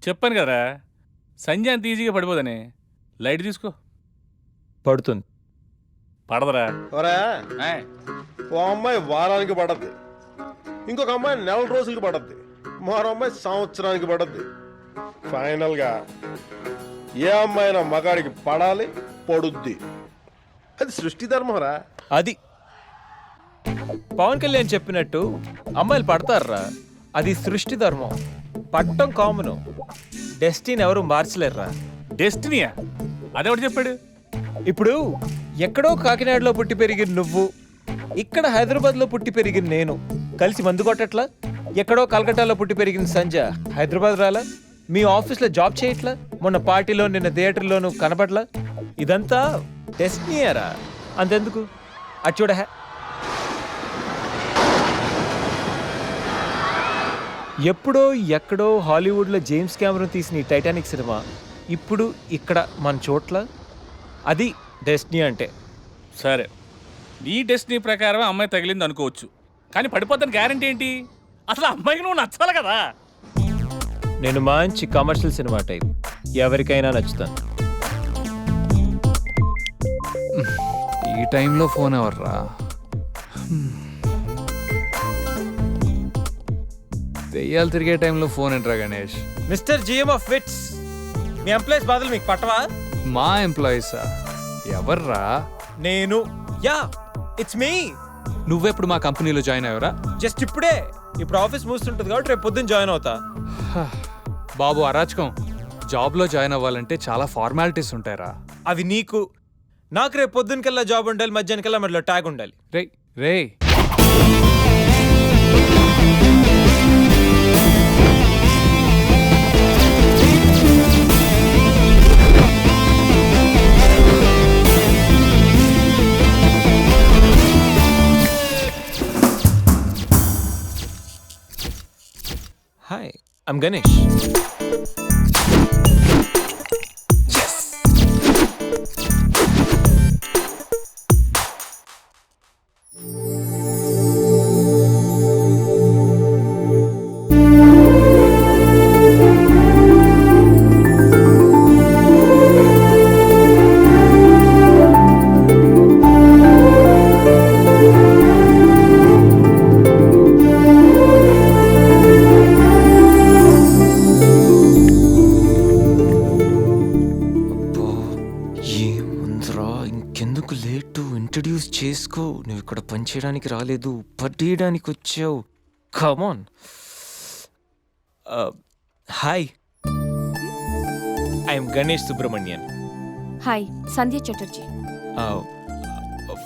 చెప్పాను కదరా సంజయ్ అంత ఈజీగా పడిపోదని. లైట్ తీసుకో. పడుతుంది. పడదరా. ఒరే ఏయ్, ఓ అమ్మాయి వారానికి పడద్ది, ఇంకొక అమ్మాయి నెల రోజులకి పడద్ది, మరో అమ్మాయి సంవత్సరానికి పడద్ది. ఫైనల్ గా ఏ అమ్మాయినా మగాడికి పడాలి, పడుద్ది. అది సృష్టి ధర్మరా. అది పవన్ కళ్యాణ్ చెప్పినట్టు అమ్మాయిలు పడతారా, అది సృష్టి ధర్మం. పట్టం కామను, డెస్టినీ ఎవరు మార్చలేరురా. డెస్టినీయా? అదెవడు చెప్పాడు? ఇప్పుడు ఎక్కడో కాకినాడలో పుట్టి పెరిగిన నువ్వు, ఇక్కడ హైదరాబాద్లో పుట్టి పెరిగిన నేను కలిసి మందు కొట్టట్లా? ఎక్కడో కలకట్టాలో పుట్టి పెరిగిన సంజయ్ హైదరాబాద్ రాలా? మీ ఆఫీస్లో జాబ్ చేయట్లా? మొన్న పార్టీలో నిన్న థియేటర్లోనూ కనపడలా? ఇదంతా డెస్టినీయరా. అంతెందుకు అటు చూడ. ఎప్పుడో ఎక్కడో హాలీవుడ్లో జేమ్స్ కెమెరాన్ తీసిన ఈ టైటానిక్ సినిమా ఇప్పుడు ఇక్కడ మన చోట్ల, అది డెస్టినీ అంటే. సరే, నీ డెస్టినీ ప్రకారం అమ్మాయి తగిలింది అనుకోవచ్చు, కానీ పడిపోతాను గ్యారంటీ ఏంటి? అసలు అమ్మాయికి నువ్వు నచ్చాలి కదా. నేను మంచి కమర్షియల్ సినిమా టైప్, ఎవరికైనా నచ్చుతాను. ఈ టైంలో ఫోన్ ఎవర్రా? దెయ్యాలు తిరిగే టైంలో ఫోన్ ఏంట్రా Ganesh? Mister GM of VITS, మీ ఎంప్లాయీస్ బాధలు మీకు పట్టవా? మా ఎంప్లాయీసా? ఎవర్రా? నేను. Ya, it's me. నువ్వెప్పుడు మా కంపెనీలో జాయిన్ అయ్యావరా? జస్ట్ ఇప్పుడే. ఇప్పుడు ఆఫీస్ మూస్తుంటుంది కాబట్టి రేపు పొద్దున్న జాయిన్ అవుతా. బాబు అరాచకం. జాబ్లో జాయిన్ అవ్వాలంటే చాలా ఫార్మాలిటీస్ ఉంటాయరా. అవి నీకు. నాకు రేపు పొద్దున్న కల్లా జాబ్ ఉండాలి, మధ్యాహ్నం కల్లా మధ్యలో ట్యాగ్ ఉండాలి. రే రే హాయ్, ఐమ్ గణేష్. ఇంకెందుకు లేటు, ఇంట్రడ్యూస్ చేసుకో. నువ్వు ఇక్కడ పనిచేయడానికి రాలేదు, పట్టేయడానికి వచ్చావు. Come on. Hi, I'm Ganesh Subramanian. Hi, Sandhya Chatterjee.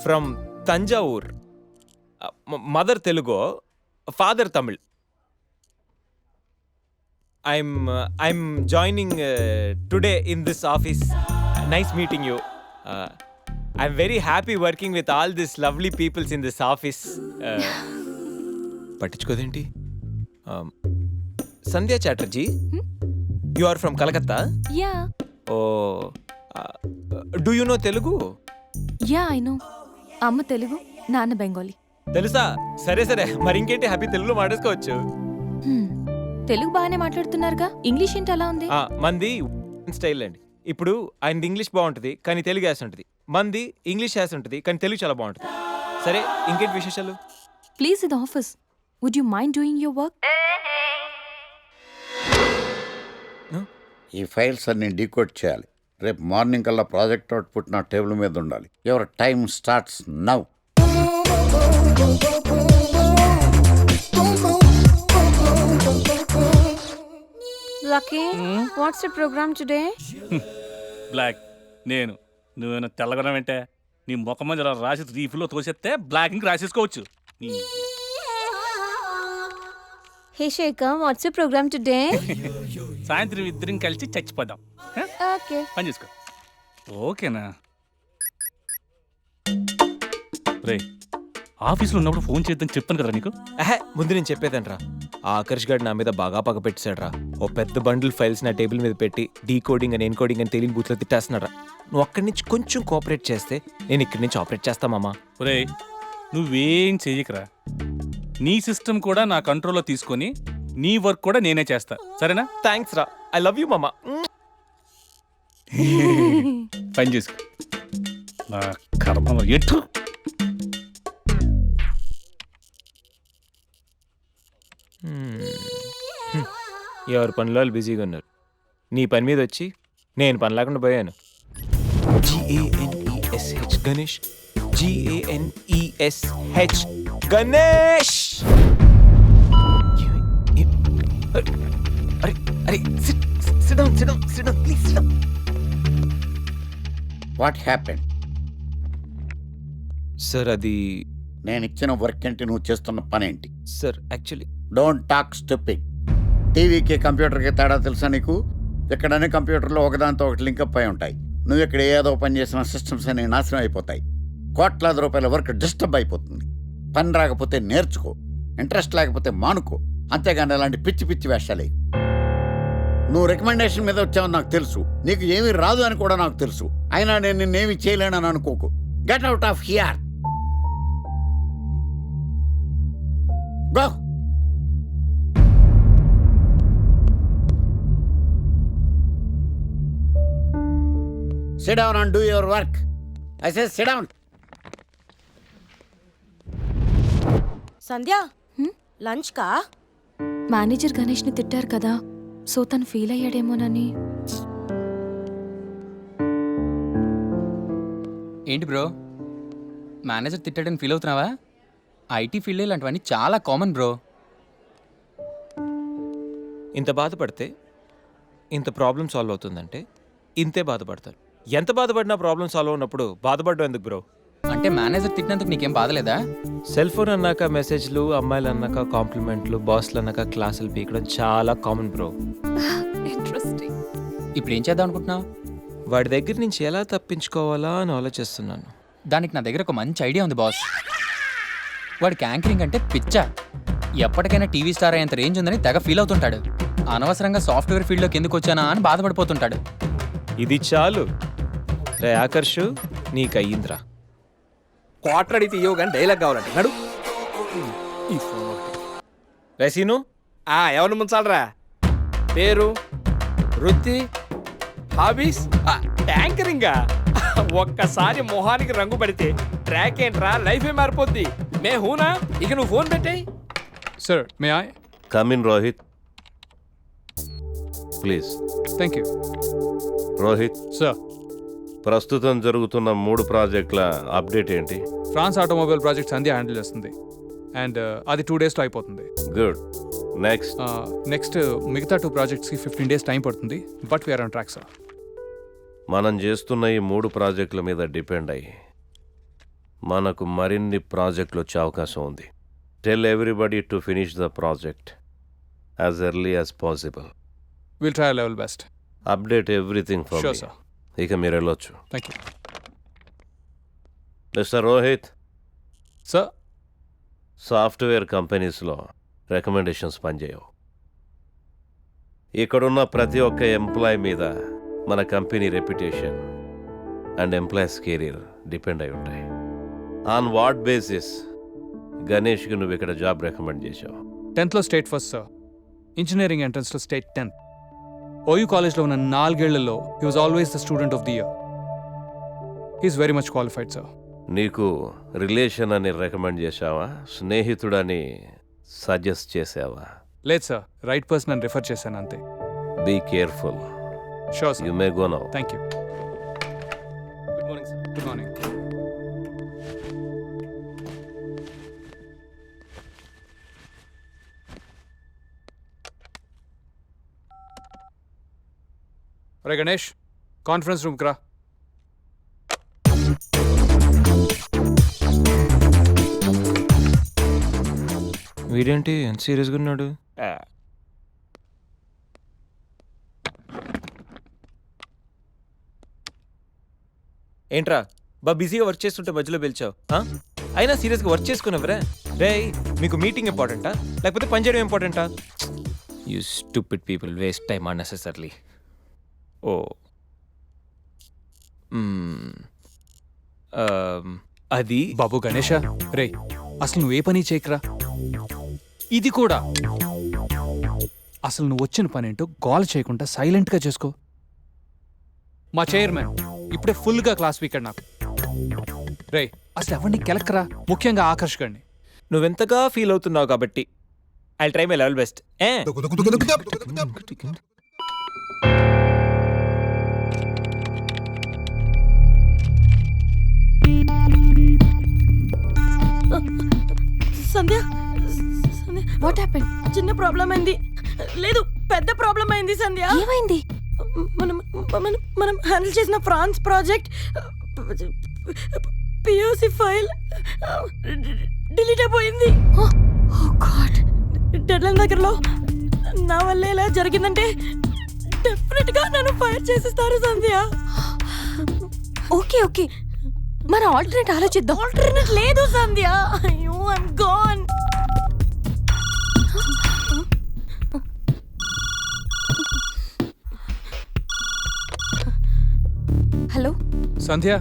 From Thanjavur. Mother Telugu, father Tamil. I'm joining today in this office. Nice meeting you. I'm very happy working with all these lovely peoples in this office. పట్టించుకోదేంటి? Sandhya Chatterjee, you are from Kolkata? Yeah. Oh, do you know Telugu? Yeah, I know. అమ్మ తెలుగు, నాన్న బెంగాలీ. తెలుసా? సరే సరే, మరి ఇంకేంటి, happy తెలుగులో మాట్లాడుకోవచ్చు. తెలుగు బాగానే మాట్లాడుతున్నారుగా, ఇంగ్లీష్ ఏంటి అలా ఉంది? మంది స్టైల్ అండి. ఇప్పుడు ఆయనది ఇంగ్లీష్ బాగుంటుంది కానీ తెలుగు యాస ఉంటుంది, మంది ఇంగ్లీష్ యాస ఉంటుంది కానీ తెలుగు చాలా బాగుంటుంది. సరే, ఇంకేంటి విశేషాలు? ప్లీజ్ ఇది office, would you mind doing your work? ఈ ఫైల్స్ అన్ని డీకోడ్ చేయాలి. రేపు మార్నింగ్ కల్లా ప్రాజెక్ట్ అవుట్పుట్ నా టేబుల్ మీద ఉండాలి. Your time starts now. Lucky, what's the program today? బ్లాక్. నేను నువ్వేనా తెల్లగొన వెంటే నీ ముఖం మీద ఇలా రాసి రీఫ్లో తోసేస్తే బ్లాక్ ఇంక రాసేసుకోవచ్చు. Hey Shekhar, what's your program today? సాయంత్రం ఇద్దరం కలిసి చచ్చిపోదాం. Okay. పని చేసుకో. ఓకేనా? రే, ఆఫీస్లో ఉన్నప్పుడు ఫోన్ చేద్దని చెప్పాను కదరా నీకు. ముందు నేను చెప్పేదనరా, ఆ ఆకర్ష్ గారు నా మీద బాగా పగ పెట్టేశాడ్రా. ఓ పెద్ద బండిల్ ఫైల్స్ నా టేబుల్ మీద పెట్టి డీకోడింగ్ అని ఎన్కోడింగ్ అని తెలియని బూత్లో తిట్టేస్తున్నారా. నువ్వు అక్కడి నుంచి కొంచెం కోఆపరేట్ చేస్తే నేను ఇక్కడి నుంచి ఆపరేట్ చేస్తా మామా. రే, నువ్వేం చెయ్యకరా. నీ సిస్టమ్ కూడా నా కంట్రోల్లో తీసుకొని నీ వర్క్ కూడా నేనే చేస్తా, సరేనా? థ్యాంక్స్ రా, ఐ లవ్ యూ మామా. పని చేసుకో. నా కర్మలో ఎటు. ఎవరి పనిలో వాళ్ళు బిజీగా ఉన్నారు. నీ పని మీద వచ్చి నేను పని లేకుండా పోయాను. GANESH Ganesh, GANESH Ganesh. అరే అరే, sit down please, sit down. What happen? Sir అది నేను ఇచ్చిన వర్క్ ఏంటి, నువ్వు చేస్తున్న పని ఏంటి? Sir actually don't talk stupid. టీవీకి కంప్యూటర్కి తేడా తెలుసా నీకు? ఇక్కడనే కంప్యూటర్లో ఒకదాంతో ఒకటి లింకప్ అయి ఉంటాయి. నువ్వు ఇక్కడ ఏదో పని చేసిన సిస్టమ్స్ అన్ని నాశనం అయిపోతాయి. కోట్లాది రూపాయల వర్క్ డిస్టర్బ్ అయిపోతుంది. పని రాకపోతే నేర్చుకో, ఇంట్రెస్ట్ లేకపోతే మానుకో, అంతేగాని అలాంటి పిచ్చి పిచ్చి వేషాలే. నువ్వు రికమెండేషన్ మీద వచ్చావని నాకు తెలుసు, నీకు ఏమీ రాదు అని కూడా నాకు తెలుసు. అయినా నేను నిన్నేమి చేయలేనని అనుకోకు. Get out of here. Go. Sit down and do your work. I say sit down. Sandhya lunch కా? మేనేజర్ గణేష్ని తిట్టారు కదా, సో తను ఫీల్ అయ్యాడేమోనని. ఏంటి బ్రో, మేనేజర్ తిట్టాడని ఫీల్ అవుతున్నావా? ఐటీ ఫీల్డ్ ఇలాంటివన్నీ చాలా కామన్ బ్రో. ఇంత బాధపడితే ఇంత ప్రాబ్లం సాల్వ్ అవుతుందంటే ఇంతే బాధపడతారు. ఎంత బాధపడినా ప్రాబ్లం సాల్వ్ అయినప్పుడు బాధపడడం ఎందుకు బ్రో? అంటే మేనేజర్ తిట్టినందుకు నీకేం బాధలేదా? సెల్ ఫోన్ అన్నాక మెసేజ్లు, అమ్మాయిలు అన్నాక కాంప్లిమెంట్లు, బాస్లు అన్నాక క్లాసులు పీకడం చాలా కామన్ బ్రో. ఇంట్రెస్టింగ్. ఇప్పుడు ఏం చేద్దాం అనుకుంటున్నావు? వాడి దగ్గర నుంచి ఎలా తప్పించుకోవాలా అని ఆలోచిస్తున్నాను. దానికి నా దగ్గర ఒక మంచి ఐడియా ఉంది బాస్. వాడికి యాంకరింగ్ అంటే పిచ్చా. ఎప్పటికైనా టీవీ స్టార్ అయ్యేంత రేంజ్ ఉందని తెగ ఫీల్ అవుతుంటాడు. అనవసరంగా సాఫ్ట్వేర్ ఫీల్డ్లోకి ఎందుకు వచ్చానా అని బాధపడిపోతుంటాడు. ఇది చాలు రే ఆకర్షు, నీకు అయ్యిందిరా. క్వార్టర్ అడిగితే ఇవ్వవు కానీ డైలాగ్ కావాలంటే నడు. రసీను ఎవరిని ముంచాలరా? పేరు, వృత్తి, హాబీస్, ట్యాంకరింగా? ఒక్కసారి మొహానికి రంగు పడితే ట్రాక్ ఏంట్రా, లైఫే మారిపోద్ది. మే హూనా? ఇక నువ్వు ఫోన్ పెట్టాయి. Sir may I? Come in Rohit please. Thank you Rohit, sir. ప్రస్తుతం జరుగుతున్న 3 ప్రాజెక్టుల అప్డేట్ ఏంటి? France automobile project Sandhya handle చేస్తుంది, అండ్ అది 2 daysలో అయిపోతుంది. గుడ్. నెక్స్ట్? నెక్స్ట్ మిగతా 2 ప్రాజెక్ట్స్కి 15 days టైం పడుతుంది, but we're on track sir. మనం చేస్తున్న ఈ 3 ప్రాజెక్టుల మీద డిపెండ్ అయ్యి మనకు మరిన్ని ప్రాజెక్టులు వచ్చే అవకాశం ఉంది. Tell everybody to finish the project as early as possible. Will try level best. Update everything for sure me. Sir. ఇక మీరు వెళ్ళొచ్చు. Thank you mister Rohit, sir. Software కంపెనీస్లో రికమెండేషన్స్ పనిచేయవు. ఇక్కడున్న ప్రతి ఒక్క ఎంప్లాయ్ మీద మన company reputation and employees career depend అయి ఉంటాయి. ఆన్ వాట్ బేసిస్ గణేష్కి నువ్వు ఇక్కడ జాబ్ రికమెండ్ చేశావు? 10th state first sir. Engineering ఎంట్రన్స్లో స్టేట్ 10th. ఓయూ కాలేజ్లో ఉన్న 4 ఏళ్లలో he was always the student of the year. He's very much qualified sir. నీకు రిలేషన్ అని రికమెండ్ చేశావా, స్నేహితుడని సజెస్ట్ చేసావా? లేదు సార్, రైట్ పర్సన్ అని రిఫర్ చేశాను అంతే. Be careful. Sure sir. You may go now. Thank you. Good morning sir. Good morning. అరే గణేష్, కాన్ఫరెన్స్ రూమ్కి రా. వీడేంటి ఎంత సీరియస్గా ఉన్నాడు? ఏంట్రా బిజీగా వర్క్ చేస్తుంటే మధ్యలో పిలిచావు? అయినా సీరియస్గా వర్క్ చేసుకున్నావరా? రే, మీకు మీటింగ్ ఇంపార్టెంటా లేకపోతే పని చేయడం ఇంపార్టెంటా? You stupid people waste time unnecessarily. ఓ అది బాబు గణేష, రే అసలు నువ్వే పని చేయకరా. ఇది కూడా అసలు నువ్వు వచ్చిన పనేంటో గోల చేయకుండా సైలెంట్గా చేసుకో. మా చైర్మన్ ఇప్పుడే ఫుల్గా క్లాస్ వీకెండ్ నాకు. రే అసలు ఎవరిని కెలక్కరా, ముఖ్యంగా ఆకర్షకండి. నువ్వెంతగా ఫీల్ అవుతున్నావు కాబట్టి I try my level best. Sandhya what happen? చిన్న ప్రాబ్లం అయింది. లేదు, పెద్ద ప్రాబ్లం అయింది సంధ్య. ఏమైంది? మనం మనం మనం హ్యాండిల్ చేసిన France project POC file delete అయిపోయింది. Oh God. డెడ్లైన్ దగ్గరలో నా వల్ల ఇలా జరిగిందంటే డెఫినెట్ గా నన్ను ఫైర్ చేసేస్తారు సంధ్య. ఓకే ఓకే, మన ఆల్టర్నేట్ ఆలోచిద్దాం. ఆల్టర్నేట్ లేదు సంధ్య. అయ్యో I'm gone. Hello Sandhya,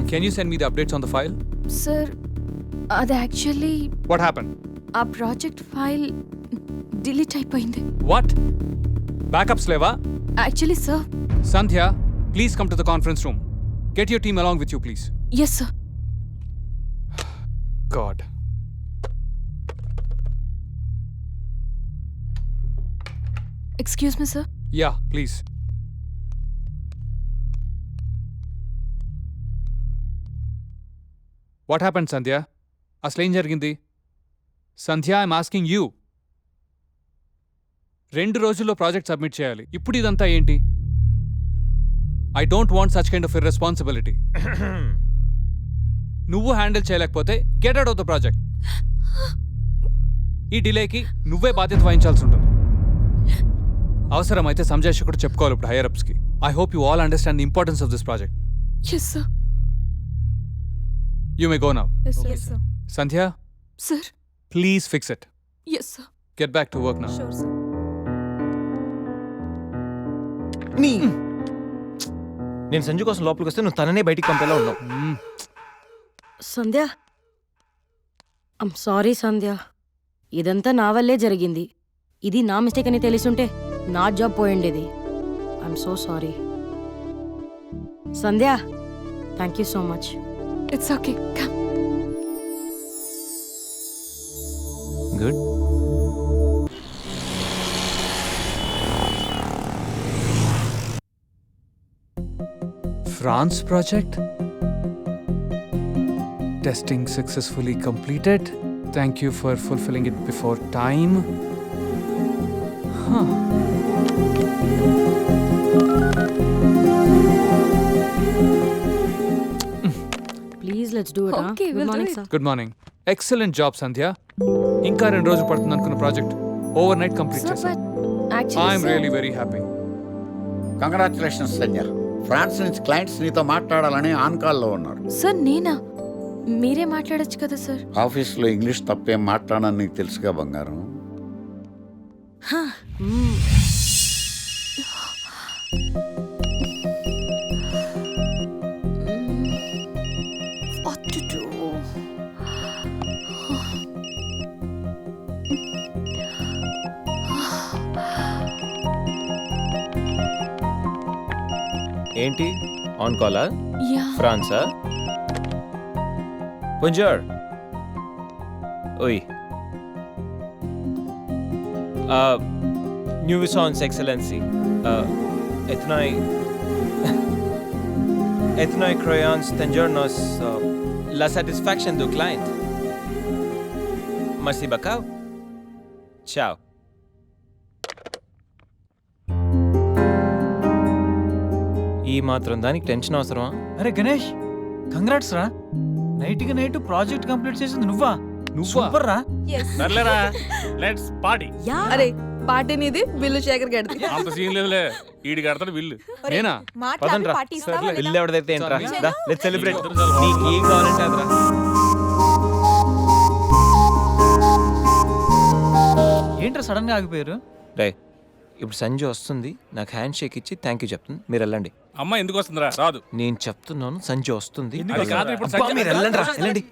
can you send me the updates on the file? Sir, అది యాక్చువల్లీ వాట్ హ్యాపెన్? ఆ ప్రాజెక్ట్ ఫైల్ డిలీట్ అయిపోయింది. వాట్? బ్యాకప్స్ లేవా? Actually sir. Sandhya, please come to the conference room. Get your team along with you please. Yes sir. God. Excuse me sir. Ya please. What happen Sandhya? అసలేం జరిగింది? సంధ్య, I'm asking you. 2 రోజుల్లో project submit చేయాలి. ఇప్పుడు ఇదంతా ఏంటి? I don't want such kind of irresponsibility. నువ్వు handle చేయలేకపోతే get out of the project. ఈ డిలేకి నువ్వే బాధ్యత వహించాల్సి ఉంటుంది. అవసరమైతే సంజయ్ కూడా చెప్పుకోవాలి ఇప్పుడు హైయర్ అప్స్కి. I hope you all understand the importance of this project. Yes sir. You may go now. Yes sir. Sandhya, Sir. please fix it. Yes sir. Get back to work now. Sure sir. నేను సంజు కోసం లోపలికి వస్తే నువ్వు తననే బయటికి పంపేలా ఉన్నావు. సంధ్య, I'm sorry సంధ్య. ఇదంతా నా వల్లే జరిగింది. ఇది నా మిస్టేక్ అని తెలిసుంటే నా జాబ్ పోయిండేది. I'm so sorry Sandhya. Thank you so much. It's okay. Come. Good. France project. Testing successfully completed. Thank you for fulfilling it before time. Huh. Please let's do it. Okay, we'll do morning it. Sir. Good morning. Excellent job, Sandhya. ఇంకా 2 రోజులు పడుతుంది అనుకున్న project overnight complete Sir, చేశాను. but actually I'm sir, really very happy. Congratulations Sanjay. France నుంచి clients నీతో మాట్లాడాలని on కాల్లో ఉన్నారు. sir, నేనా? మీరే మాట్లాడొచ్చు కదా సార్. ఆఫీస్లో ఇంగ్లీష్ తప్పేం మాట్లాడని నీకు తెలుసుగా బంగారం. What to do? ఏంటి ఆన్ కాలా? Yeah. ఫ్రాన్సా? Bonjour. Oui. New Visons Excellency. Ethnoi croyons tengernos la satisfaction du client. Merci beaucoup. Ciao. ఈ మాత్రం దానికి టెన్షన్ అవసరమా? అరే గణేష్, కంగ్రాట్స్ రా. నైట్కి నైట్ ప్రాజెక్ట్ కంప్లీట్ చేసింది నువ్వా? సూపర్ రా. సర్లేరా, లెట్స్ పార్టీ. అరే పార్టీ నీది, బిల్లు శేఖర్ గడిది. అంత సీన్ లేదులే, ఈడి కడతాడు బిల్లు. నేనా? పదండ్రా. బిల్లు ఎవరిదైతే ఏంట్రా? దా, లెట్స్ సెలబ్రేట్. ఇద్దరు చాలా నీకు ఏం కావాలంటే అదిరా. ఏంట్రా సడన్ గా ఆగిపోయారు? రే, ఇప్పుడు సంజు వస్తుంది, నాకు హ్యాండ్ షేక్ ఇచ్చి థ్యాంక్ యూ చెప్తుంది, మీరు వెళ్ళండి. అమ్మ ఎందుకు వస్తుందిరా? రాదు. నేను చెప్తున్నాను, సంజు వస్తుంది. అది కాదు, ఇప్పుడు అబ్బా, సంజయ్ మీరు వెళ్ళండి రా, వెళ్ళండి.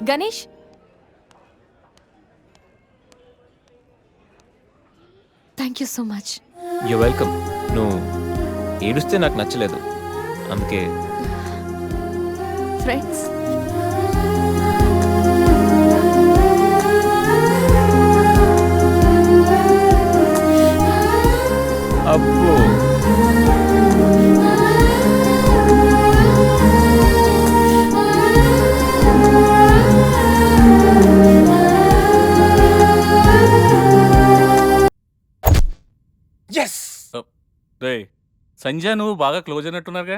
Ganesh, thank you so much. You welcome. నువ్వు ఏడుస్తే నాకు నచ్చలేదు, అందుకే. ఫ్రెండ్స్, అబ్బో, రే సంజయ్, నువ్వు బాగా క్లోజ్ అయినట్టున్నారుగా.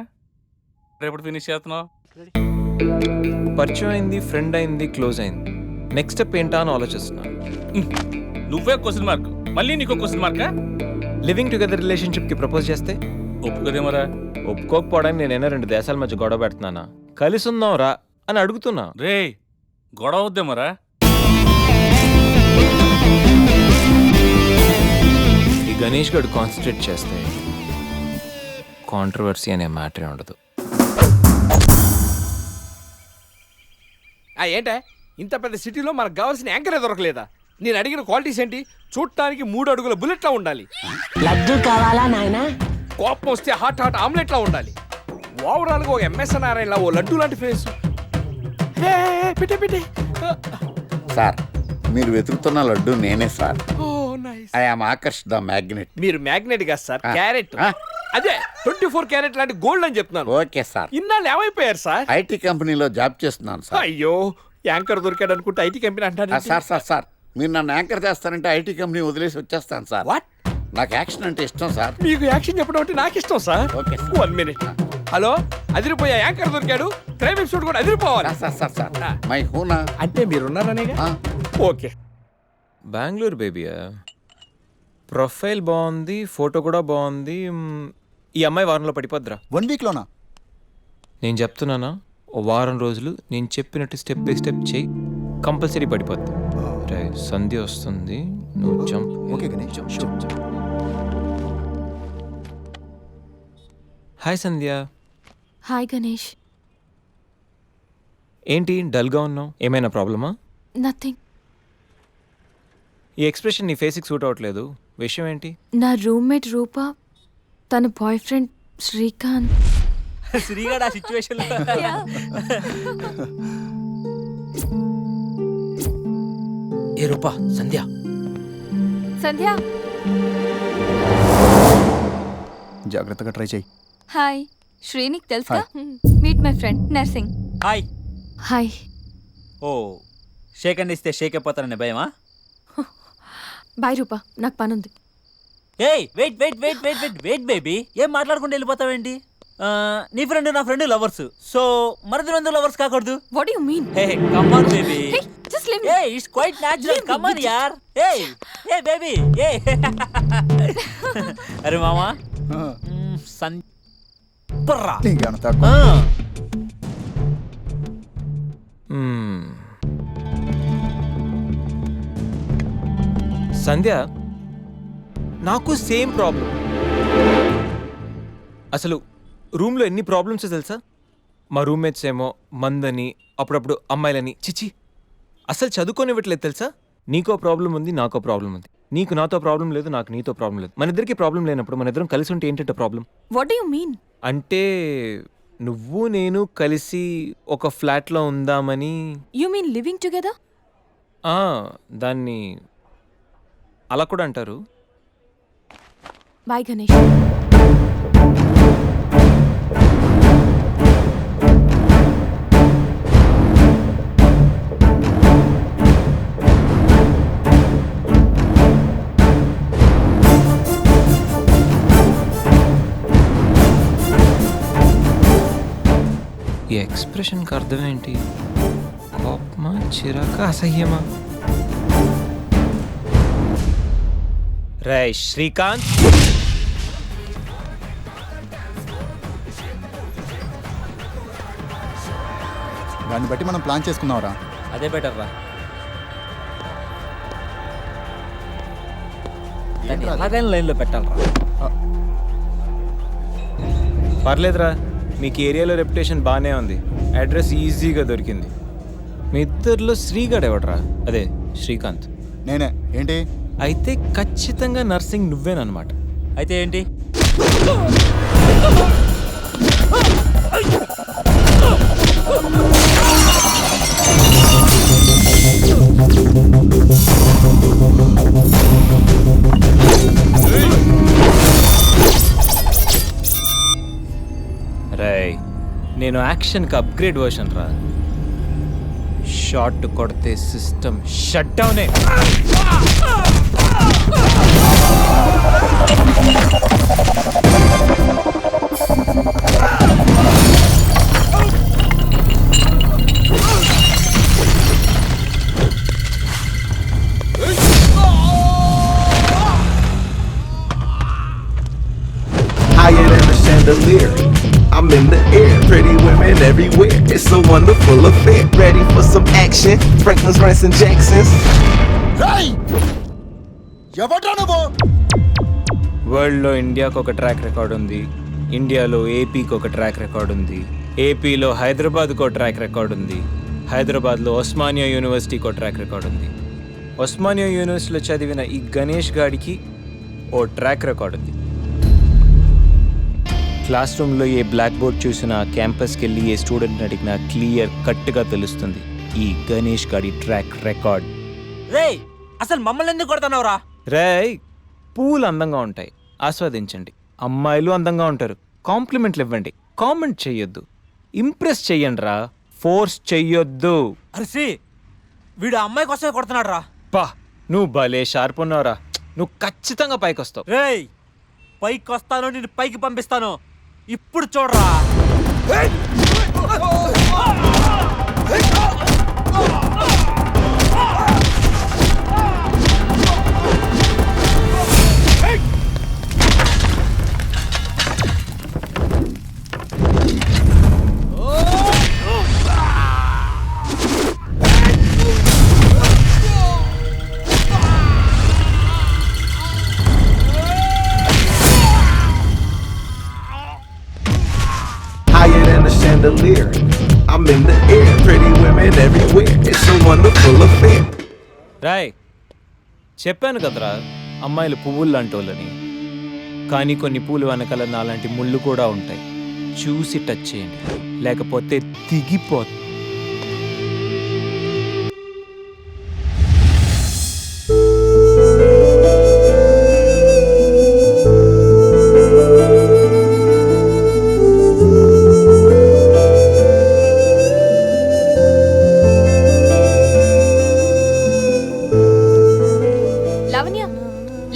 రేపటి ఫినిష్ చేస్తున్నావు. పరిచయం అయింది, ఫ్రెండ్ అయింది, క్లోజ్ అయింది. నెక్స్ట్ స్టెప్ ఏంటా అని ఆలోచిస్తున్నాను. నువ్వే క్వశ్చన్ మార్క్, మళ్ళీ నీకు క్వశ్చన్ మార్కా? లివింగ్ టుగెదర్ రిలేషన్షిప్కి ప్రపోజ్ చేస్తే ఒప్పుకోదేమరా? ఒప్పుకోకపోవడానికి నేనైనా 2 దేశాల మధ్య గొడవ పెడుతున్నానా? కలిసి ఉందాం రా అని అడుగుతున్నా. రే గొడవ అవుద్దేమరా? ఈ గణేష్ గడు కాన్సన్ట్రేట్ చేస్తే కాంట్రవర్సీ అనే మ్యాటరే ఉండదు. ఏంటే ఇంత పెద్ద సిటీలో మనకు కావాల్సిన యాంకరే దొరకలేదా? నేను అడిగిన క్వాలిటీస్ ఏంటి? చూడటానికి 3 అడుగుల బుల్లెట్లా ఉండాలి, లడ్డు కావాలా నాయనా? కోపం వస్తే హాట్ ఆమ్లెట్లా ఉండాలి, ఓవరాల్ గా ఒక ఎంఎస్ఎన్ నారాయణలా ఓ లడ్డు లాంటి ఫేస్. పెట్టే సార్, మీరు వెతుకుతున్న లడ్డు నేనే sir. Oh nice. I am Akarsh the magnet. మీరు మ్యాగ్నెట్ గా సార్, ఆ. క్యారెట్. ఆ. అదే 24 క్యారెట్ లాంటి గోల్డ్ అని చెప్తున్నాను. Okay sir. ఇన్నాళ్ళు ఏమైపోయారు సార్? ఐటీ కంపెనీలో జాబ్ చేస్తున్నాను సార్. అయ్యో, యాంకర్ దొరికాడు అనుకుంటే ఐటీ కంపెనీ అంటారు. సార్ మీరు నన్ను యాంకర్ చేస్తారంటే ఐటీ కంపెనీ వదిలేసి వచ్చేస్తాను సార్. వాట్? నాకు యాక్షన్ అంటే ఇష్టం సార్. మీకు యాక్షన్ చెప్పడం అంటే నాకు ఇష్టం sir. Okay sir. 1 minute. Hello, అదిరిపోయా యాంకర్ దొరికాడు, క్రైమ్ ఎపిసోడ్ కూడా అదిరిపోవాలి. సార్ మై హూనా అంటే మీరున్నారనేగా. ఓకే. బెంగళూరు బేబీయా? ప్రొఫైల్ బాగుంది, ఫోటో కూడా బాగుంది. ఈ అమ్మాయి వారంలో పడిపోద్దిరా. 1 వీక్లోనా? నేను చెప్తున్నానా, ఓ వారం రోజులు నేను చెప్పినట్టు స్టెప్ బై స్టెప్ చేయి, కంపల్సరీ పడిపోద్ది. రే సంధ్య వస్తుంది, నువ్వు jump. Okay Ganesh, jump. Hi Sandhya. Hi Ganesh. ఏంటి డల్గా ఉన్నావు? ఏమైనా ప్రాబ్లమా? నథింగ్. ఈ ఎక్స్ప్రెషన్ నీ ఫేస్కి సూట్ అవ్వట్లేదు. విషయం ఏంటి? నా రూమ్మేట్ రూప, తన బాయ్ ఫ్రెండ్ శ్రీకాంత్. శ్రీగాడు ఆ సిచ్యువేషన్ ఏ రూపా, సంధ్య. సంధ్య, జాగ్రత్తగా ట్రై చేయి. హాయ్. శ్రీనిక్ తెలుసా? Meet my friend Narsing. Hi. Hi. Oh, shake hand ఇస్తే షేక్ అయిపోతానని భయమా? బాయ్ రూప, నాకు పనుంది. ఏయ్ వెయిట్ బేబీ, ఏం మాట్లాడుకుంటూ వెళ్ళిపోతావేంటి? నీ ఫ్రెండ్ నా ఫ్రెండ్ లవర్స్, సో మరిది 2 లవర్స్ కాకూడదు. What do you mean? Hey come on baby. Hey, just leave me. Hey, it's quite natural. Come on yaar. Hey baby. Hey. అరే మామా, పర్రా. నీకేమన్నా సంధ్య, నాకు సేమ్ ప్రాబ్లం. అసలు రూమ్లో ఎన్ని ప్రాబ్లమ్స్ తెలుసా? మా రూమ్మేట్స్ ఏమో మందని, అప్పుడప్పుడు అమ్మాయిలని, చిచి అసలు చదువుకోనివ్వట్లేదు తెలుసా? నీకో ప్రాబ్లం ఉంది, నాకో ప్రాబ్లం ఉంది. నీకు నాతో ప్రాబ్లం లేదు, నాకు నీతో ప్రాబ్లం లేదు. మన ఇద్దరికి ప్రాబ్లం లేనప్పుడు మన ఇద్దరం కలిసి ఉంటే ఏంటంటే problem? What do you mean? అంటే నువ్వు నేను కలిసి ఒక ఫ్లాట్లో ఉందామని. You mean living together? దాన్ని అలా కూడా అంటారు. బాయ్ గణేష్. ఈ ఎక్స్ప్రెషన్కి అర్థం ఏంటి? కోపమా, చిరాకా, అసహ్యమా? రే శ్రీకాంత్, దాన్ని బట్టి మనం ప్లాన్ చేసుకుందాంరా. అదే బెటర్ రా. ఎలాగైనా లైన్లో పెట్టాలరా. పర్లేదురా, మీకు ఏరియాలో రెప్యుటేషన్ బాగానే ఉంది. అడ్రస్ ఈజీగా దొరికింది. మీ ఇద్దరిలో శ్రీగాడు ఎవడరా? అదే శ్రీకాంత్. నేనే. ఏంటి? అయితే ఖచ్చితంగా నర్సింగ్ నువ్వేనమాట. అయితే ఏంటి? రేయ్, నేను యాక్షన్కి అప్గ్రేడ్ వర్షన్ రా. షాట్ కొడితే సిస్టమ్ షట్ డౌనే. Higher than a chandelier, I'm in the air, pretty women everywhere. It's a wonderful affair. Ready for some action? Franklin's, Rice and Jackson's. వరల్డ్లో ఇండియాకు ఒక ట్రాక్ రికార్డ్ ఉంది, ఇండియాలో ఏపీకి ఒక ట్రాక్ రికార్డ్ ఉంది, ఏపీలో హైదరాబాద్కు ఒక ట్రాక్ రికార్డ్ ఉంది, హైదరాబాద్లో ఉస్మానియా యూనివర్సిటీకి ఒక ట్రాక్ రికార్డ్ ఉంది. ఉస్మానియా యూనివర్సిటీలో చదివిన ఈ గణేష్ గాడికి ఓ ట్రాక్ రికార్డ్ ఉంది. క్లాస్ రూమ్లో ఏ బ్లాక్ బోర్డ్ చూసినా, క్యాంపస్కి వెళ్ళి ఏ స్టూడెంట్ని అడిగినా క్లియర్ కట్గా తెలుస్తుంది ఈ గణేష్ గాడి ట్రాక్ రికార్డ్. రేయ్, అసలు మమ్మల్ని ఎందుకు కొడతానవరా? రేయ్, పూలు అందంగా ఉంటాయి, ఆస్వాదించండి. అమ్మాయిలు అందంగా ఉంటారు, కాంప్లిమెంట్లు ఇవ్వండి. కామెంట్ చెయ్యొద్దు, ఇంప్రెస్ చెయ్యండి రా, ఫోర్స్ చెయ్యొద్దు. అరిసి, వీడు అమ్మాయి కోసమే కొడుతున్నాడు రా. పా, నువ్వు భలే షార్ప్ ఉన్నావురా. నువ్వు ఖచ్చితంగా పైకి వస్తావు. రేయ్, పైకి వస్తాను, నేను పైకి పంపిస్తాను. ఇప్పుడు చూడరా. Higher than a chandelier, I'm in the air, pretty women everywhere. It's a wonderful affair. Roy, చెప్పాను కదరా అమ్మాయిలు పువ్వులు లాంటి వాళ్ళని. కానీ కొన్ని పూలు వెనకాల నాలాంటి ముళ్ళు కూడా ఉంటాయి. చూసి టచ్ చేయండి, లేకపోతే దిగిపోతుంది.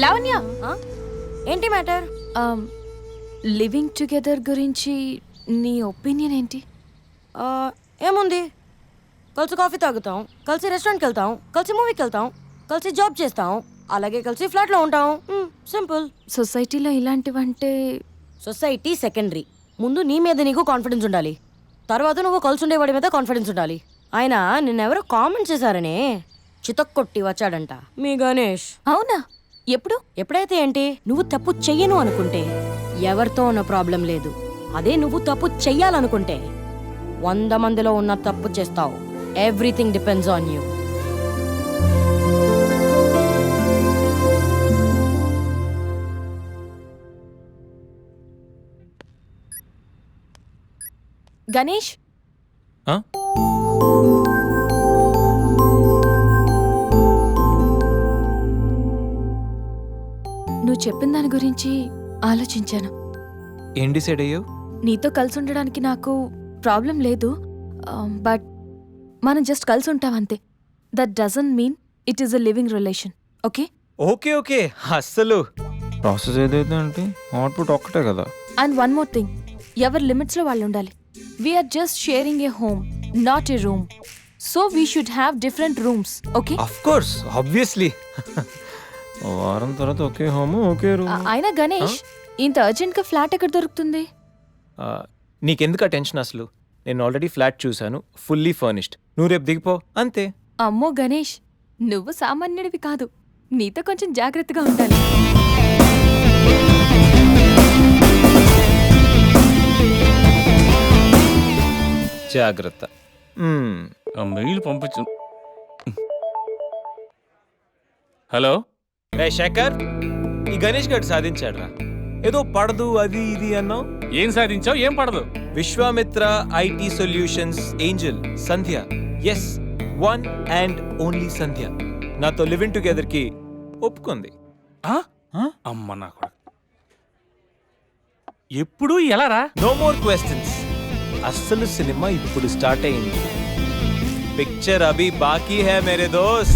లావణ్య, ఏంటి మ్యాటర్? లివింగ్ టుగెదర్ గురించి నీ ఒపీనియన్ ఏంటి? ఏముంది, కలిసి కాఫీ తాగుతాం, కలిసి రెస్టారెంట్కి వెళ్తాం, కలిసి మూవీకి వెళ్తాం, కలిసి జాబ్ చేస్తాం, అలాగే కలిసి ఫ్లాట్లో ఉంటాం. సింపుల్. సొసైటీలో ఇలాంటివంటే సొసైటీ సెకండరీ. ముందు నీ మీద నీకు కాన్ఫిడెన్స్ ఉండాలి, తర్వాత నువ్వు కలిసి ఉండేవాడి మీద కాన్ఫిడెన్స్ ఉండాలి. ఆయన నిన్నెవరో కామెంట్ చేశారనే చితక్కొట్టి వచ్చాడంట మీ గణేష్. అవునా? ఎప్పుడు? ఎప్పుడైతే ఏంటి, నువ్వు తప్పు చెయ్యను అనుకుంటే ఎవరితో ఉన్న ప్రాబ్లం లేదు. అదే నువ్వు తప్పు చెయ్యాలనుకుంటే 100 మందిలో ఉన్న తప్పు చేస్తావు. Everything depends on you. Ganesh, నువ్వు చెప్పిన దాని గురించి ఆలోచించాను. ఏం డిసైడ్ అయ్యావు? నీతో కలిసి ఉండడానికి నాకు ప్రాబ్లం లేదు, బట్ మనం జస్ట్ కలిసి ఉంటాం అంతే. That doesn't mean it is a living relation. Okay okay okay, అస్సలు ప్రాసెస్ ఏదైతే అంటే అవుట్పుట్ ఒక్కటే కదా. అండ్ వన్ మోర్ థింగ్, ఎవరి లిమిట్స్లో వాళ్ళు ఉండాలి. We're just sharing a home, not a room. So we should have different rooms. Okay, of course, obviously. వారం తర్వాత ఒకే హోమ్ ఒకే రూమ్. అయినా గణేష్, ఇంత అర్జెంట్గా ఫ్లాట్ ఎక్కడ దొరుకుతుంది? నీకెందుకు ఆ టెన్షన్ అసలు? నేను ఆల్రెడీ ఫ్లాట్ చూశాను, ఫుల్లీ ఫర్నిష్డ్. నువ్వు రేపు దిగిపో అంతే. అమ్మో గణేష్, నువ్వు సామాన్యుడివి కాదు, నీతో కొంచెం జాగ్రత్తగా ఉండాలి. జాగ్రత్త. ఆ మెయిల్ పంపించు. హలో శేఖర్, ఈ గణేష్ గారు సాధించాడ్రా. ఏదో పడదు అది ఇది అన్నావు. ఏం సాధించావు? ఏం పడదు? Vishwamitra IT solutions angel Sandhya, yes, one and only Sandhya నాతో లివింగ్ టుగెదర్ కి ఒప్పుకుంది. అమ్మ నా కొడుకు. ఎప్పుడు ఎలా రా? No more questions. అస్సలు సినిమా ఇప్పుడు స్టార్ట్ అయింది. పిక్చర్ అభి బాకీ హై మేరే దోస్త్.